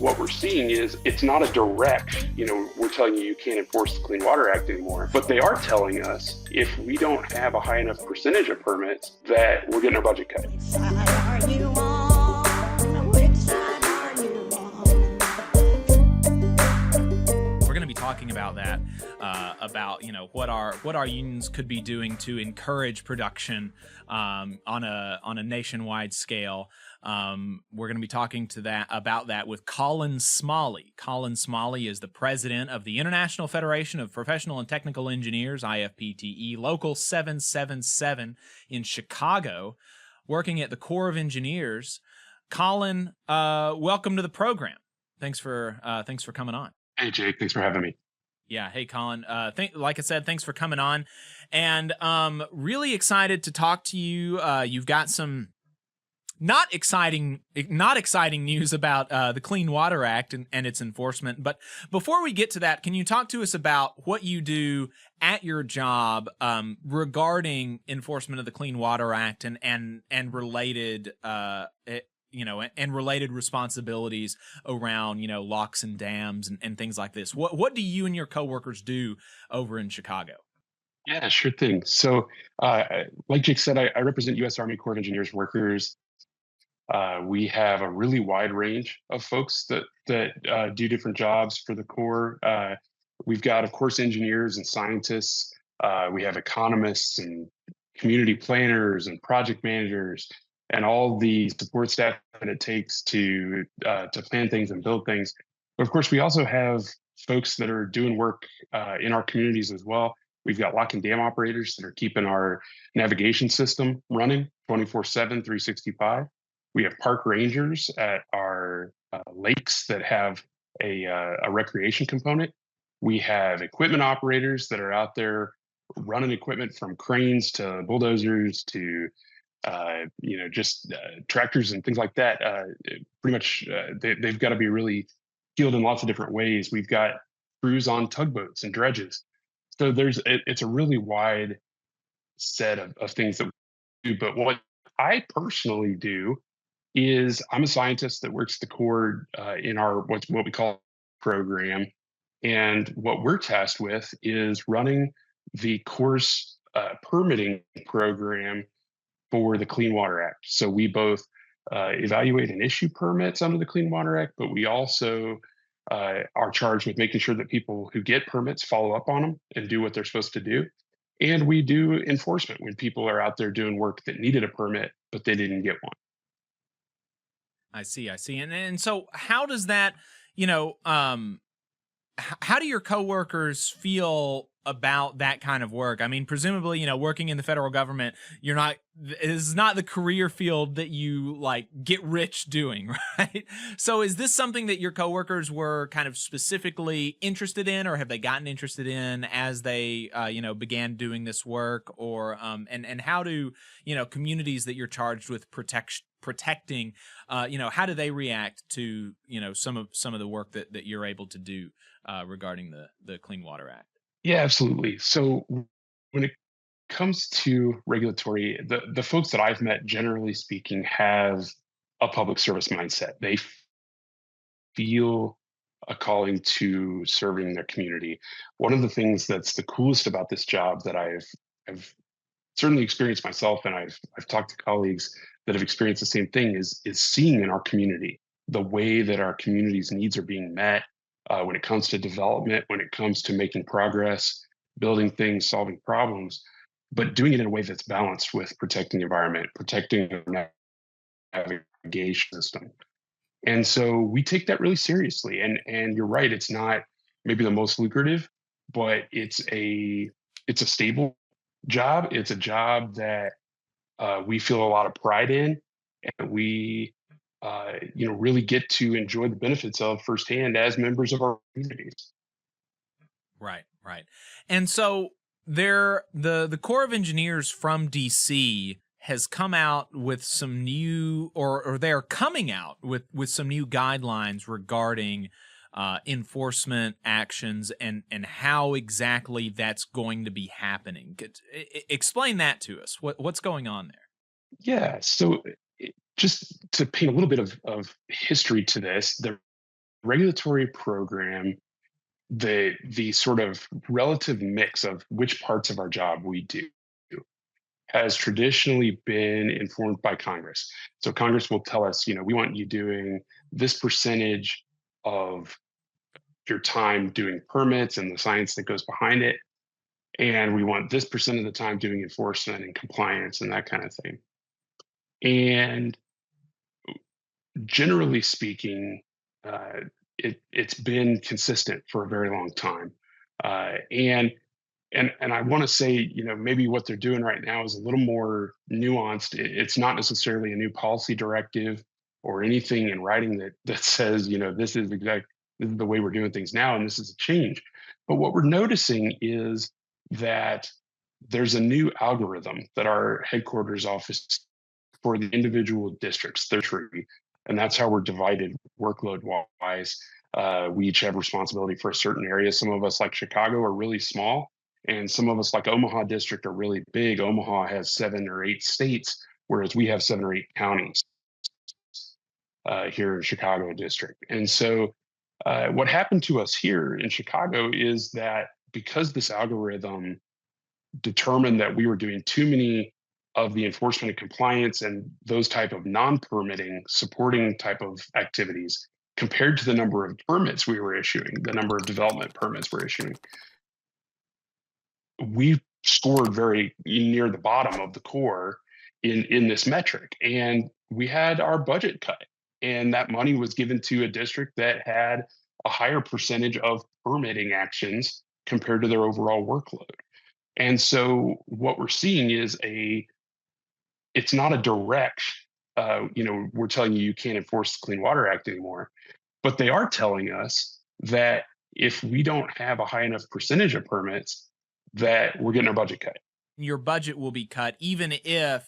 what we're seeing is it's not a direct, we're telling you can't enforce the Clean Water Act anymore, but they are telling us if we don't have a high enough percentage of permits that we're getting our budget cut. Which side are you on? Which side are you on? We're going to be talking about that, about what our unions could be doing to encourage production on a nationwide scale. We're going to be talking about that with Colin Smalley. Colin Smalley is the president of the International Federation of Professional and Technical Engineers, IFPTE, Local 777 in Chicago, working at the Corps of Engineers. Colin, welcome to the program. Thanks for coming on. Hey, Jake, thanks for having me. Yeah. Hey, Colin. Like I said, thanks for coming on, and really excited to talk to you. You've got some not exciting news about the Clean Water Act and its enforcement. But before we get to that, can you talk to us about what you do at your job regarding enforcement of the Clean Water Act and related and related responsibilities around, locks and dams and things like this? What do you and your coworkers do over in Chicago? Yeah, sure thing. So, like Jake said, I represent U.S. Army Corps of Engineers workers. We have a really wide range of folks that do different jobs for the Corps. We've got, of course, engineers and scientists. We have economists and community planners and project managers and all the support staff that it takes to plan things and build things. But of course, we also have folks that are doing work in our communities as well. We've got lock and dam operators that are keeping our navigation system running 24/7, 365. We have park rangers at our lakes that have a recreation component. We have equipment operators that are out there running equipment from cranes to bulldozers to just tractors and things like that. Pretty much, they've got to be really skilled in lots of different ways. We've got crews on tugboats and dredges. So it's a really wide set of things that we do. But what I personally do is I'm a scientist that works the Corps in our what we call program, and what we're tasked with is running the course permitting program for the Clean Water Act. So we both evaluate and issue permits under the Clean Water Act, but we also are charged with making sure that people who get permits follow up on them and do what they're supposed to do. And we do enforcement when people are out there doing work that needed a permit, but they didn't get one. I see. And so how does that, how do your coworkers feel about that kind of work? I mean, presumably, working in the federal government, it is not the career field that you get rich doing, right? So is this something that your coworkers were kind of specifically interested in, or have they gotten interested in as they, began doing this work? Or, and how do, communities that you're charged with protecting, how do they react to, some of the work that you're able to do regarding the Clean Water Act? Yeah, absolutely. So when it comes to regulatory, the folks that I've met, generally speaking, have a public service mindset. They feel a calling to serving their community. One of the things that's the coolest about this job that I've certainly experienced myself, and I've talked to colleagues that have experienced the same thing, is seeing in our community the way that our community's needs are being met. When it comes to development, when it comes to making progress, building things, solving problems, but doing it in a way that's balanced with protecting the environment, protecting the navigation system. And so we take that really seriously. And you're right, it's not maybe the most lucrative, but it's a stable job. It's a job that we feel a lot of pride in, and we really get to enjoy the benefits of firsthand as members of our communities. Right. And so the Corps of Engineers from DC has come out with some new, or they're coming out with some new guidelines regarding enforcement actions and how exactly that's going to be happening. Explain that to us. What's going on there? Yeah. So just to paint a little bit of history to this, the regulatory program, the sort of relative mix of which parts of our job we do has traditionally been informed by Congress. So Congress will tell us, we want you doing this percentage of your time doing permits and the science that goes behind it. And we want this percent of the time doing enforcement and compliance and that kind of thing. And generally speaking, it's been consistent for a very long time. And I want to say, maybe what they're doing right now is a little more nuanced. It's not necessarily a new policy directive or anything in writing that says, this is the way we're doing things now, and this is a change. But what we're noticing is that there's a new algorithm that our headquarters office for the individual districts, their tree, and that's how we're divided workload wise. We each have responsibility for a certain area. Some of us, like Chicago, are really small, and some of us, like Omaha district, are really big. Omaha has 7 or 8 states, whereas we have 7 or 8 counties here in Chicago district. And so what happened to us here in Chicago is that because this algorithm determined that we were doing too many of the enforcement and compliance and those type of non-permitting supporting type of activities compared to the number of permits we were issuing, the number of development permits we're issuing, we scored very near the bottom of the core in this metric. And we had our budget cut. And that money was given to a district that had a higher percentage of permitting actions compared to their overall workload. And so what we're seeing is it's not a direct, we're telling you can't enforce the Clean Water Act anymore, but they are telling us that if we don't have a high enough percentage of permits, that we're getting our budget cut. Your budget will be cut even if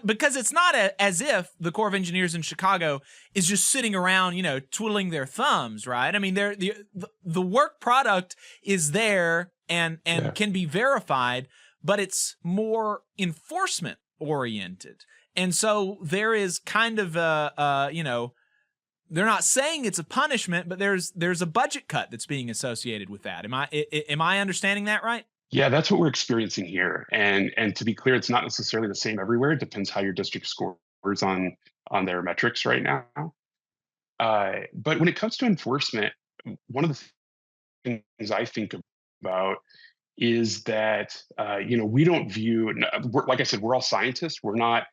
because it's not as if the Corps of Engineers in Chicago is just sitting around, twiddling their thumbs, right? I mean, the work product is there and can be verified, but it's more enforcement oriented. And so there is kind of they're not saying it's a punishment, but there's a budget cut that's being associated with that. Am I understanding that right? Yeah, that's what we're experiencing here. And to be clear, it's not necessarily the same everywhere. It depends how your district scores on their metrics right now. But when it comes to enforcement, one of the things I think about is that we don't view, like I said, we're all scientists. We're not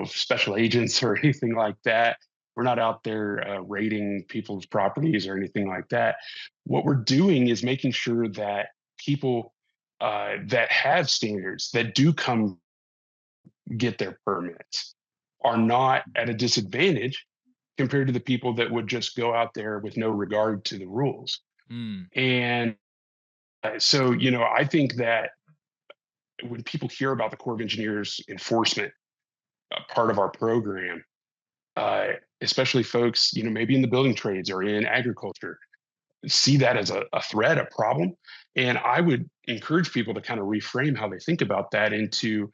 special agents or anything like that. We're not out there raiding people's properties or anything like that. What we're doing is making sure that people that have standards that do come get their permits are not at a disadvantage compared to the people that would just go out there with no regard to the rules. And so, I think that when people hear about the Corps of Engineers enforcement part of our program, especially folks, maybe in the building trades or in agriculture, see that as a threat, a problem. And I would encourage people to kind of reframe how they think about that into,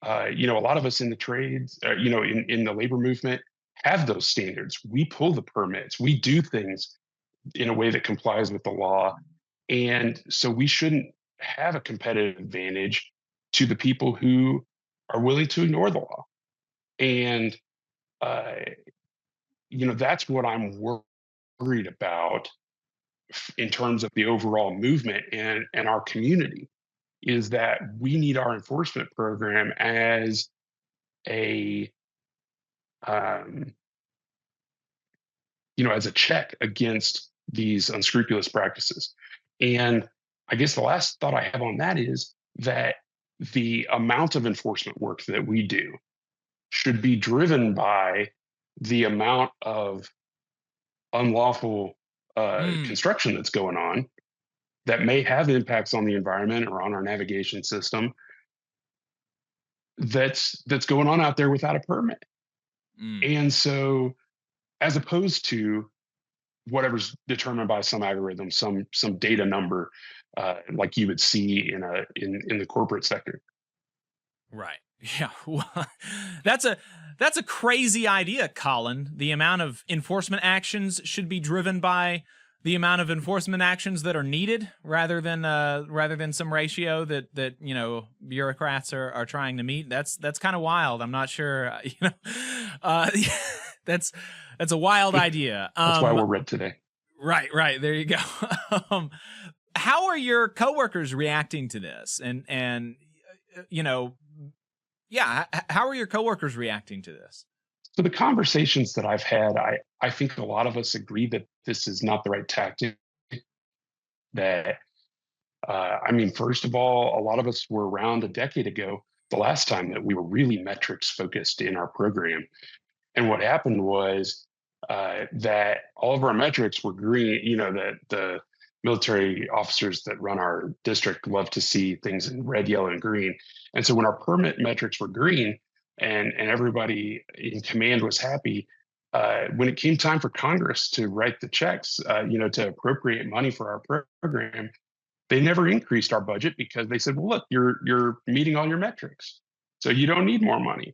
a lot of us in the trades, in the labor movement have those standards. We pull the permits. We do things in a way that complies with the law. And so we shouldn't have a competitive advantage to the people who are willing to ignore the law. And, that's what I'm worried about in terms of the overall movement and our community, is that we need our enforcement program as a as a check against these unscrupulous practices. And I guess the last thought I have on that is that the amount of enforcement work that we do should be driven by the amount of unlawful construction that's going on that may have impacts on the environment or on our navigation system that's going on out there without a permit. And so, as opposed to whatever's determined by some algorithm, some data number, like you would see in the corporate sector. Right. Yeah, well, that's a crazy idea, Colin. The amount of enforcement actions should be driven by the amount of enforcement actions that are needed, rather than some ratio that bureaucrats are trying to meet. That's kind of wild. I'm not sure. Uh, that's a wild idea. That's why we're red today. Right. There you go. um, how are your coworkers reacting to this? And you know, yeah, how are your coworkers reacting to this? So the conversations that I've had, I think a lot of us agree that this is not the right tactic. That I mean, first of all, a lot of us were around a decade ago, the last time that we were really metrics focused in our program. And what happened was that all of our metrics were green. You know, that the military officers that run our district love to see things in red, yellow, and green. And so when our permit metrics were green and everybody in command was happy, when it came time for Congress to write the checks, to appropriate money for our program, they never increased our budget because they said, "Well, look, you're meeting all your metrics, so you don't need more money."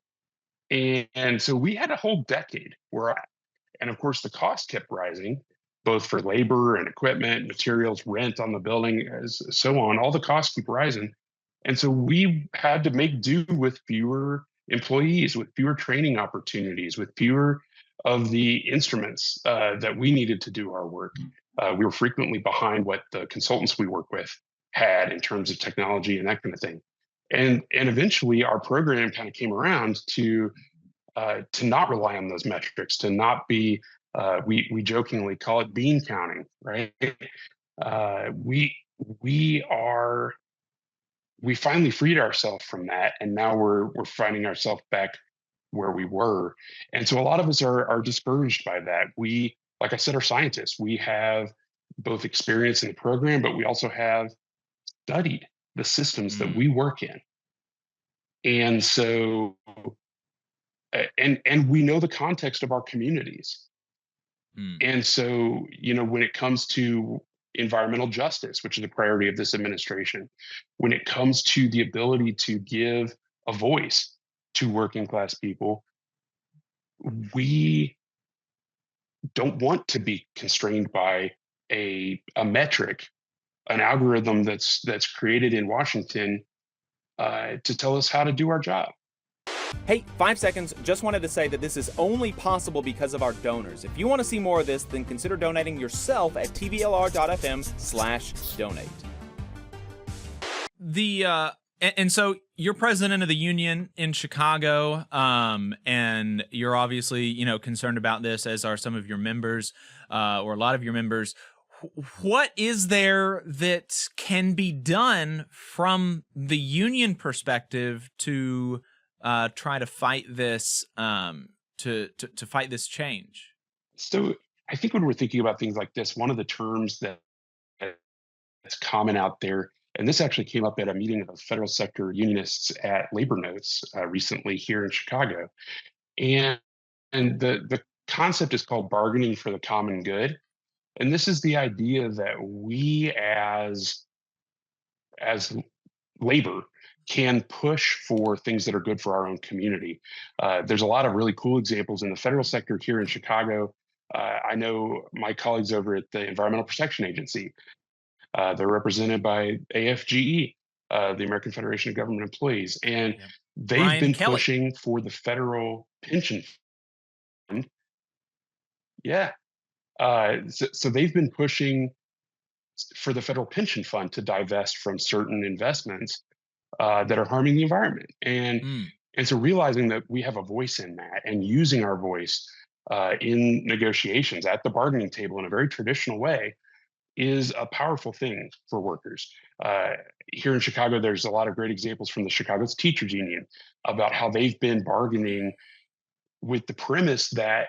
And so we had a whole decade where, and of course, the cost kept rising, both for labor and equipment, materials, rent on the building, as so on. All the costs keep rising, and so we had to make do with fewer employees, with fewer training opportunities, with fewer of the instruments that we needed to do our work. We were frequently behind what the consultants we work with had in terms of technology and that kind of thing. And eventually, our program kind of came around to not rely on those metrics, to not be we jokingly call it bean counting, right? We we finally freed ourselves from that, and now we're finding ourselves back where we were. And so a lot of us are discouraged by that. We, like I said, are scientists. We have both experience in the program, but we also have studied the systems that we work in. And so and we know the context of our communities. And so, when it comes to environmental justice, which is a priority of this administration, when it comes to the ability to give a voice to working class people, we don't want to be constrained by a metric, an algorithm that's created in Washington to tell us how to do our job. Hey, 5 seconds, just wanted to say that this is only possible because of our donors. If you want to see more of this, then consider donating yourself at tvlr.fm/donate. And so you're president of the union in Chicago, and you're obviously, concerned about this, as are some of your members, or a lot of your members. What is there that can be done from the union perspective to try to fight this, to fight this change? So I think when we're thinking about things like this, one of the terms that's common out there, and this actually came up at a meeting of federal sector unionists at Labor Notes recently here in Chicago, and the concept is called bargaining for the common good. And this is the idea that we as labor can push for things that are good for our own community. There's a lot of really cool examples in the federal sector here in Chicago. I know my colleagues over at the Environmental Protection Agency. They're represented by AFGE, the American Federation of Government Employees, and they've Brian been Kelly. pushing for the federal pension fund. Yeah. So they've been pushing for the federal pension fund to divest from certain investments that are harming the environment. And so realizing that we have a voice in that and using our voice in negotiations at the bargaining table in a very traditional way is a powerful thing for workers. Here in Chicago, there's a lot of great examples from the Chicago's Teachers Union about how they've been bargaining with the premise that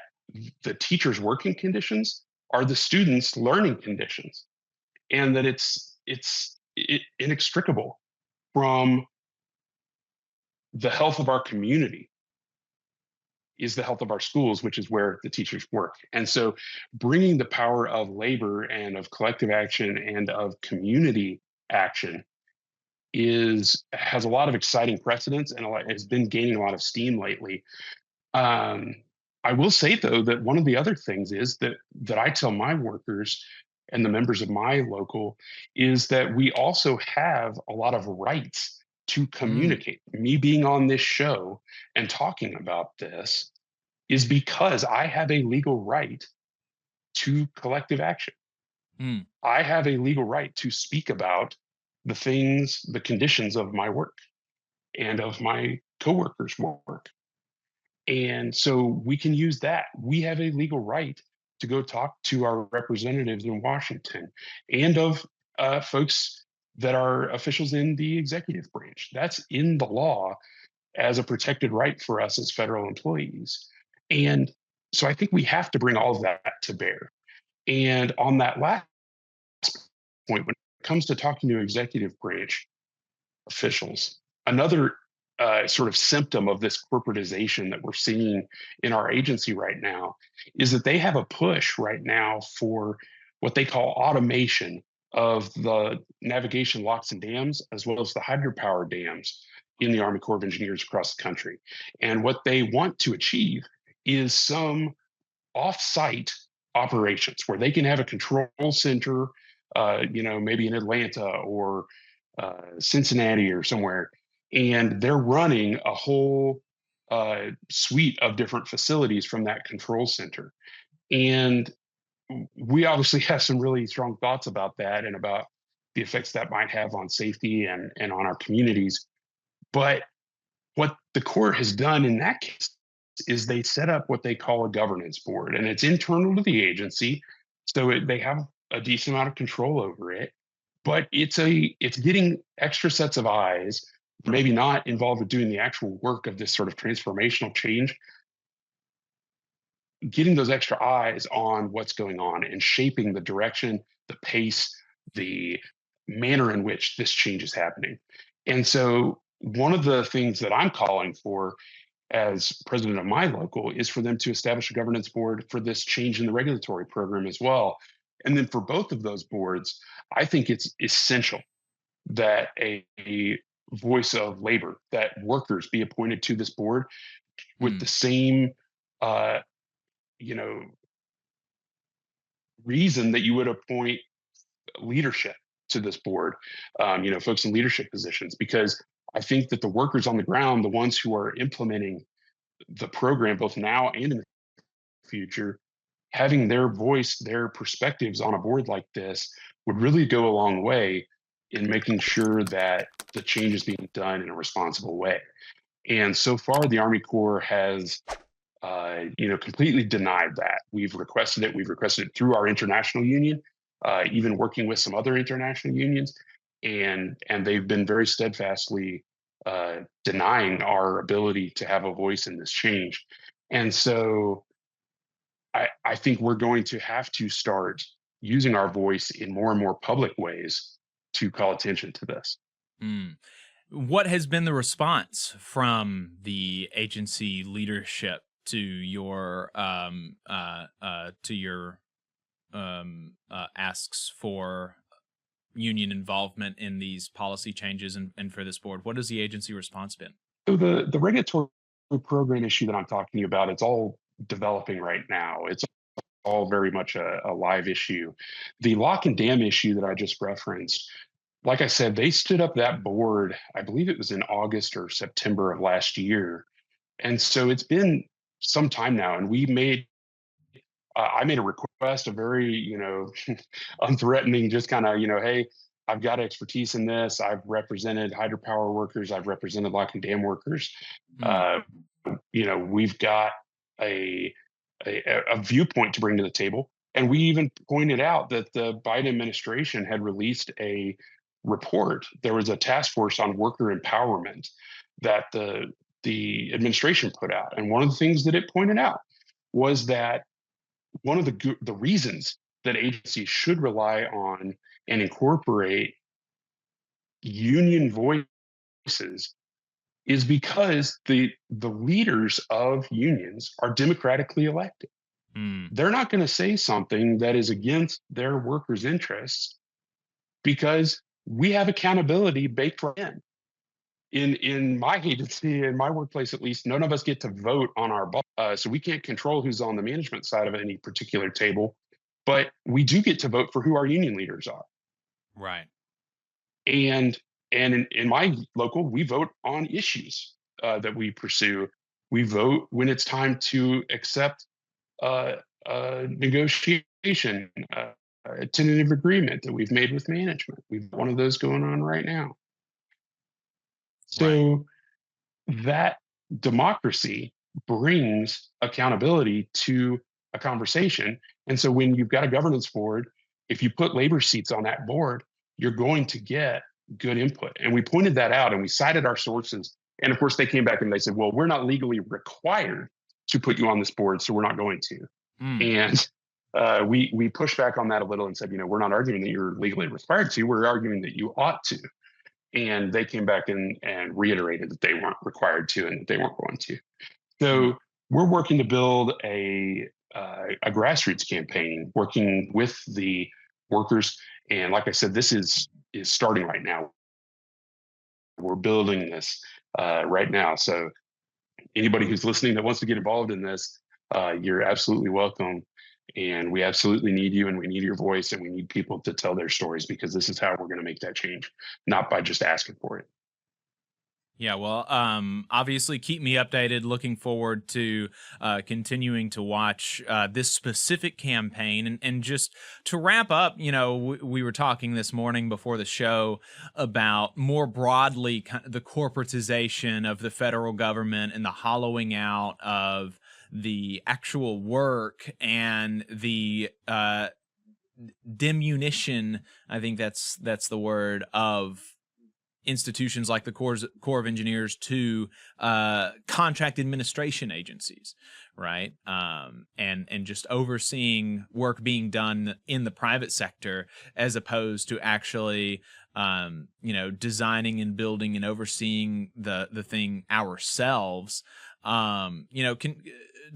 the teachers' working conditions are the students' learning conditions, and that it's inextricable from the health of our community is the health of our schools, which is where the teachers work. And so bringing the power of labor and of collective action and of community action has a lot of exciting precedents and has been gaining a lot of steam lately. I will say though that one of the other things is that I tell my workers and the members of my local is that we also have a lot of rights to communicate. Me being on this show and talking about this is because I have a legal right to collective action. Mm. I have a legal right to speak about the conditions of my work and of my coworkers' work. And so we can use that. We have a legal right to go talk to our representatives in Washington and of folks that are officials in the executive branch. That's in the law as a protected right for us as federal employees. And so I think we have to bring all of that to bear. And on that last point, when it comes to talking to executive branch officials, another sort of symptom of this corporatization that we're seeing in our agency right now is that they have a push right now for what they call automation of the navigation locks and dams, as well as the hydropower dams in the Army Corps of Engineers across the country. And what they want to achieve is some off-site operations where they can have a control center, maybe in Atlanta or Cincinnati or somewhere, and they're running a whole suite of different facilities from that control center. And we obviously have some really strong thoughts about that and about the effects that might have on safety and on our communities. But what the Corps has done in that case is they set up what they call a governance board, and it's internal to the agency, so they have a decent amount of control over it. But it's getting extra sets of eyes, maybe not involved with doing the actual work of this sort of transformational change, getting those extra eyes on what's going on and shaping the direction, the pace, the manner in which this change is happening. And so one of the things that I'm calling for as president of my local is for them to establish a governance board for this change in the regulatory program as well. And then for both of those boards, I think it's essential that a voice of labor, that workers be appointed to this board with the same reason that you would appoint leadership to this board, folks in leadership positions, because I think that the workers on the ground, the ones who are implementing the program both now and in the future, having their voice, their perspectives on a board like this would really go a long way in making sure that the change is being done in a responsible way. And so far, the Army Corps has completely denied that. We've requested it. We've requested it through our international union, even working with some other international unions, and they've been very steadfastly denying our ability to have a voice in this change. And so I think we're going to have to start using our voice in more and more public ways to call attention to this. What has been the response from the agency leadership to your asks for union involvement in these policy changes and for this board? What has the agency response been? So the regulatory program issue that I'm talking about, it's all developing right now. It's all very much a live issue. The lock and dam issue that I just referenced, like I said, they stood up that board, I believe it was in August or September of last year. And so it's been some time now, and I made a request, a very, unthreatening, just kind of, hey, I've got expertise in this. I've represented hydropower workers. I've represented lock and dam workers. We've got a viewpoint to bring to the table. And we even pointed out that the Biden administration had released a report. There was a task force on worker empowerment that the administration put out. And one of the things that it pointed out was that one of the reasons that agencies should rely on and incorporate union voices is because the leaders of unions are democratically elected. They're not going to say something that is against their workers' interests because we have accountability baked right in. In my agency, in my workplace at least, none of us get to vote on our boss, so we can't control who's on the management side of any particular table, but we do get to vote for who our union leaders are. Right. And in my local, we vote on issues that we pursue. We vote when it's time to accept negotiation, a tentative agreement that we've made with management. We've got one of those going on right now. So that democracy brings accountability to a conversation. And so when you've got a governance board, if you put labor seats on that board, you're going to get good input. And we pointed that out and we cited our sources. And of course, they came back and they said, well, we're not legally required to put you on this board, so we're not going to. And we pushed back on that a little and said, we're not arguing that you're legally required to, we're arguing that you ought to. And they came back and reiterated that they weren't required to and that they weren't going to. So we're working to build a grassroots campaign, working with the workers. And like I said, this is starting right now. We're building this right now. So anybody who's listening that wants to get involved in this, you're absolutely welcome. And we absolutely need you, and we need your voice, and we need people to tell their stories, because this is how we're going to make that change, not by just asking for it. Yeah, well, obviously keep me updated. Looking forward to continuing to watch this specific campaign. And just to wrap up, we were talking this morning before the show about more broadly the corporatization of the federal government and the hollowing out of the actual work and the diminution, I think that's the word, of institutions like the Corps of Engineers to contract administration agencies, right? And just overseeing work being done in the private sector, as opposed to actually designing and building and overseeing the thing ourselves. Can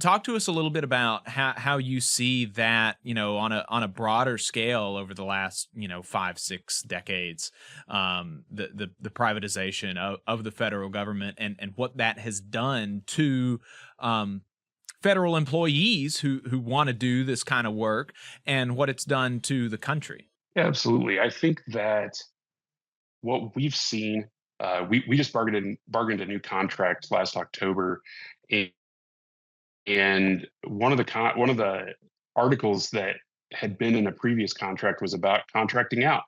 talk to us a little bit about how you see that, on a broader scale over the last, 5-6 decades, the privatization of the federal government and what that has done to federal employees who want to do this kind of work, and what it's done to the country. Yeah, absolutely. I think that what we've seen, we just bargained a new contract last October, and one of the articles that had been in a previous contract was about contracting out,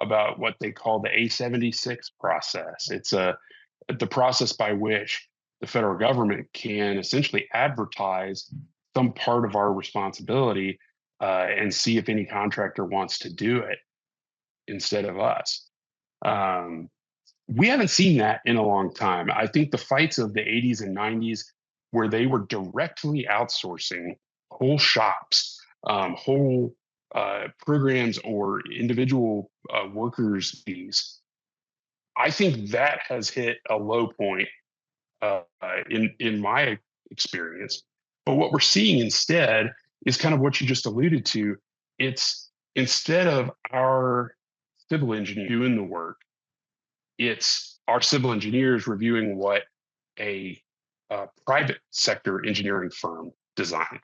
about what they call the A76 process. It's the process by which the federal government can essentially advertise some part of our responsibility and see if any contractor wants to do it instead of us. We haven't seen that in a long time. I think the fights of the 80s and 90s, where they were directly outsourcing whole shops, whole programs, or individual workers' fees, I think that has hit a low point in my experience. But what we're seeing instead is kind of what you just alluded to. It's, instead of our civil engineer doing the work, it's our civil engineers reviewing what a private sector engineering firm designed.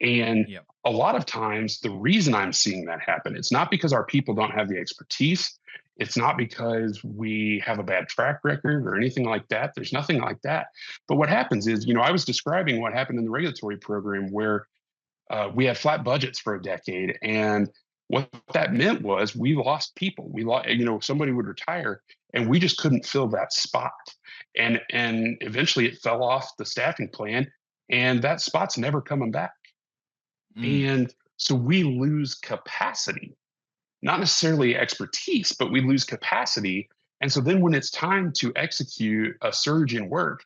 And a lot of times, the reason I'm seeing that happen, it's not because our people don't have the expertise. It's not because we have a bad track record or anything like that. There's nothing like that. But what happens is, I was describing what happened in the regulatory program, where we had flat budgets for a decade. And what that meant was we lost people. We lost, somebody would retire and we just couldn't fill that spot. And eventually it fell off the staffing plan, and that spot's never coming back. And so we lose capacity, not necessarily expertise, but we lose capacity. And so then when it's time to execute a surge in work,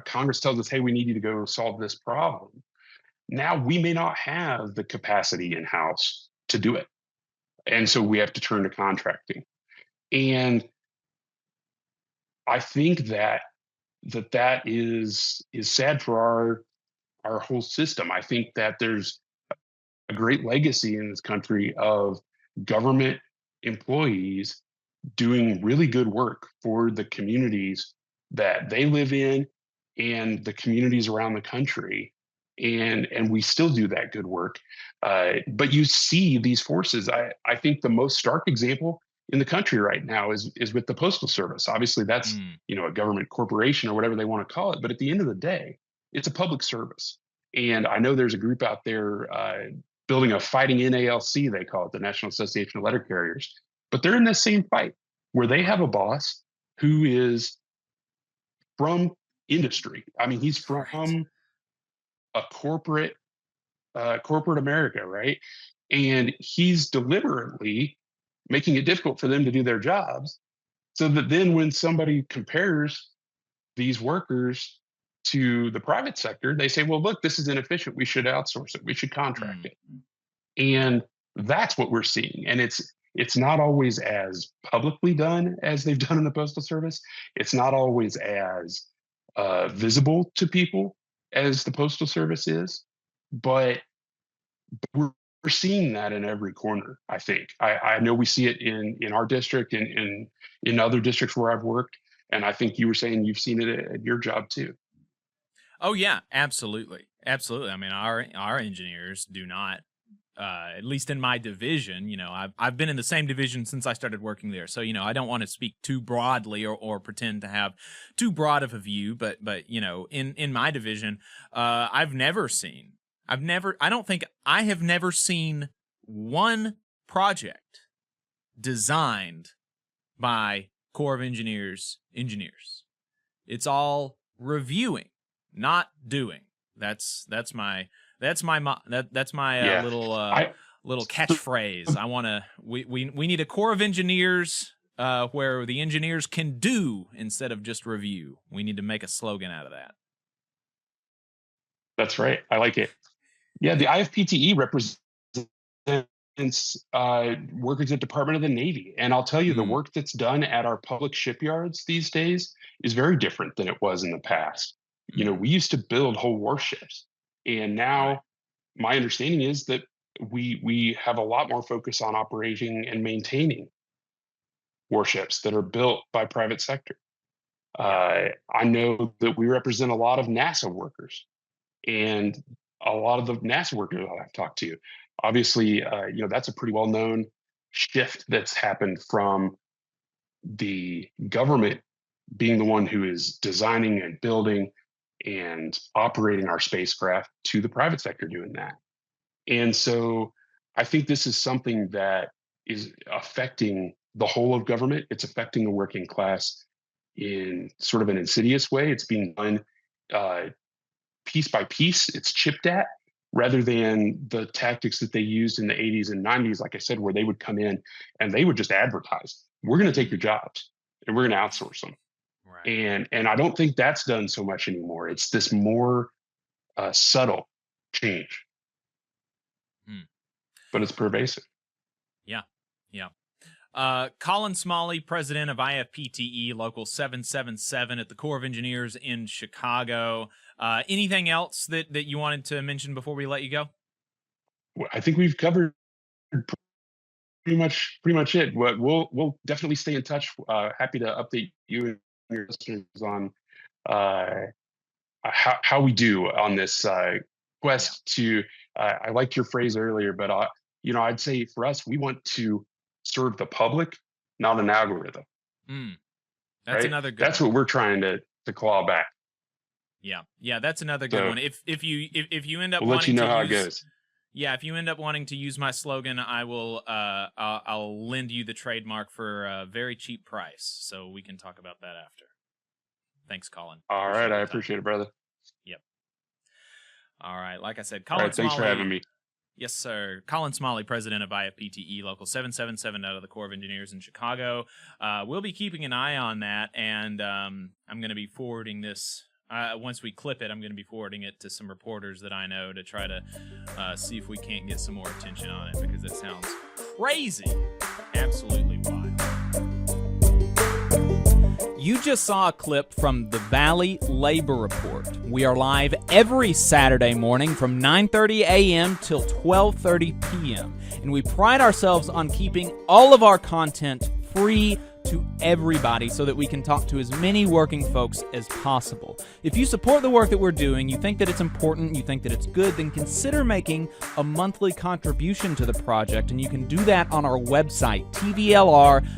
Congress tells us, hey, we need you to go solve this problem. Now we may not have the capacity in-house to do it. And so we have to turn to contracting. And I think that is sad for our whole system. I think that there's a great legacy in this country of government employees doing really good work for the communities that they live in and the communities around the country. And we still do that good work. But you see these forces. I think the most stark example in the country right now is with the Postal Service. Obviously, that's a government corporation or whatever they want to call it. But at the end of the day, it's a public service. And I know there's a group out there building a fighting NALC, they call it, the National Association of Letter Carriers. But they're in this same fight where they have a boss who is from industry. I mean, he's from a corporate America, right? And he's deliberately making it difficult for them to do their jobs, so that then when somebody compares these workers to the private sector, they say, well, look, this is inefficient. We should outsource it. We should contract it. And that's what we're seeing. And it's not always as publicly done as they've done in the Postal Service. It's not always as visible to people as the Postal Service is, but we're seeing that in every corner. I think I know we see it in our district and in other districts where I've worked, and I think you were saying you've seen it at your job too. Oh yeah, absolutely. I mean, our engineers do not. At least in my division, I've been in the same division since I started working there. So, I don't want to speak too broadly or pretend to have too broad of a view, but in my division, I have never seen one project designed by Corps of Engineers. It's all reviewing, not doing. That's my little catchphrase. We need a Corps of Engineers where the engineers can do instead of just review. We need to make a slogan out of that. That's right. I like it. Yeah, the IFPTE represents workers at Department of the Navy. And I'll tell you, the work that's done at our public shipyards these days is very different than it was in the past. We used to build whole warships. And now my understanding is that we have a lot more focus on operating and maintaining warships that are built by private sector. I know that we represent a lot of NASA workers, and a lot of the NASA workers I've talked to, obviously, that's a pretty well-known shift that's happened from the government being the one who is designing and building and operating our spacecraft to the private sector doing that. And so I think this is something that is affecting the whole of government. It's affecting the working class in sort of an insidious way. It's being done piece by piece. It's chipped at, rather than the tactics that they used in the 80s and 90s, like I said, where they would come in and they would just advertise, we're going to take your jobs and we're going to outsource them. Right. And I don't think that's done so much anymore. It's this more subtle change, but it's pervasive. Yeah. Colin Smalley, president of IFPTE Local 777 at the Corps of Engineers in Chicago. Anything else that you wanted to mention before we let you go? Well, I think we've covered pretty much it. We'll definitely stay in touch. Happy to update you and your listeners on how we do on this quest to. I liked your phrase earlier, but I'd say for us, we want to serve the public, not an algorithm. That's right? another good That's one. What we're trying to claw back. Yeah, that's another good one. If you end up we'll wanting let you know to how use, it goes. Yeah, if you end up wanting to use my slogan, I will. I'll lend you the trademark for a very cheap price, so we can talk about that after. Thanks, Colin. All right, I appreciate it, brother. Yep. All right, like I said, Colin Smalley. Thanks for having me. Yes, sir. Colin Smalley, president of IFPTE Local 777 out of the Corps of Engineers in Chicago. We'll be keeping an eye on that, and I'm going to be forwarding this. Once we clip it, I'm going to be forwarding it to some reporters that I know to try to see if we can't get some more attention on it, because it sounds crazy. Absolutely wild. You just saw a clip from the Valley Labor Report. We are live every Saturday morning from 9:30 a.m. till 12:30 p.m. And we pride ourselves on keeping all of our content free to everybody so that we can talk to as many working folks as possible. If you support the work that we're doing, you think that it's important, you think that it's good, then consider making a monthly contribution to the project, and you can do that on our website, tvlr.fm.